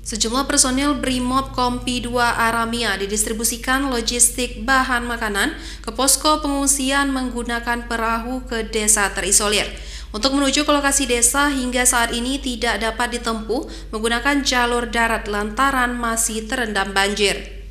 Sejumlah personil Brimob Kompi 2 Aramia didistribusikan logistik bahan makanan ke posko pengungsian menggunakan perahu ke desa terisolir. Untuk menuju ke lokasi desa hingga saat ini tidak dapat ditempuh menggunakan jalur darat lantaran masih terendam banjir.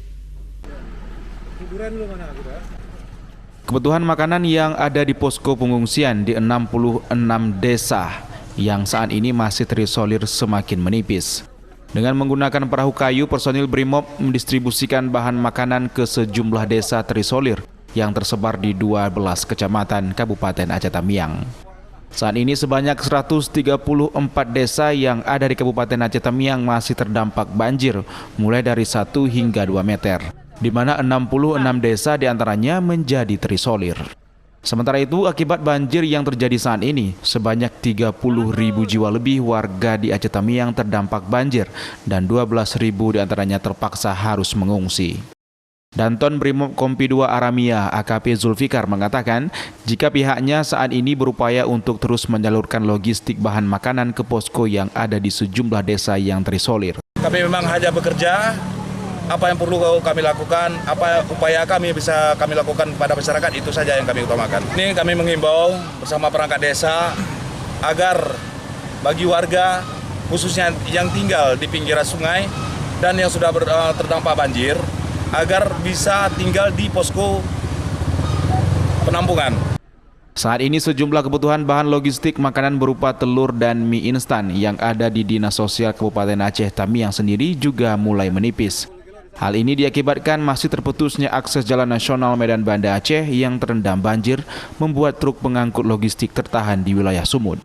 Kebutuhan makanan yang ada di posko pengungsian di 66 desa yang saat ini masih terisolir semakin menipis. Dengan menggunakan perahu kayu, personil Brimob mendistribusikan bahan makanan ke sejumlah desa terisolir yang tersebar di 12 kecamatan Kabupaten Aceh Tamiang. Saat ini sebanyak 134 desa yang ada di Kabupaten Aceh Tamiang masih terdampak banjir mulai dari 1 hingga 2 meter, di mana 66 desa diantaranya menjadi terisolir. Sementara itu, akibat banjir yang terjadi saat ini, sebanyak 30.000 jiwa lebih warga di Aceh Tamiang terdampak banjir dan 12.000 diantaranya terpaksa harus mengungsi. Danton Brimob Kompi 2 Aramia AKP Zulfikar mengatakan jika pihaknya saat ini berupaya untuk terus menyalurkan logistik bahan makanan ke posko yang ada di sejumlah desa yang terisolir. Kami memang hanya bekerja, apa yang perlu kami lakukan, apa upaya kami bisa kami lakukan pada masyarakat, itu saja yang kami utamakan. Ini kami mengimbau bersama perangkat desa agar bagi warga khususnya yang tinggal di pinggiran sungai dan yang sudah terdampak banjir agar bisa tinggal di posko penampungan. Saat ini sejumlah kebutuhan bahan logistik makanan berupa telur dan mie instan yang ada di Dinas Sosial Kabupaten Aceh Tamiang sendiri juga mulai menipis. Hal ini diakibatkan masih terputusnya akses Jalan Nasional Medan Banda Aceh yang terendam banjir membuat truk pengangkut logistik tertahan di wilayah Sumut.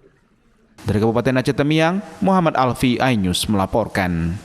Dari Kabupaten Aceh Tamiang, Muhammad Alfi, iNews melaporkan.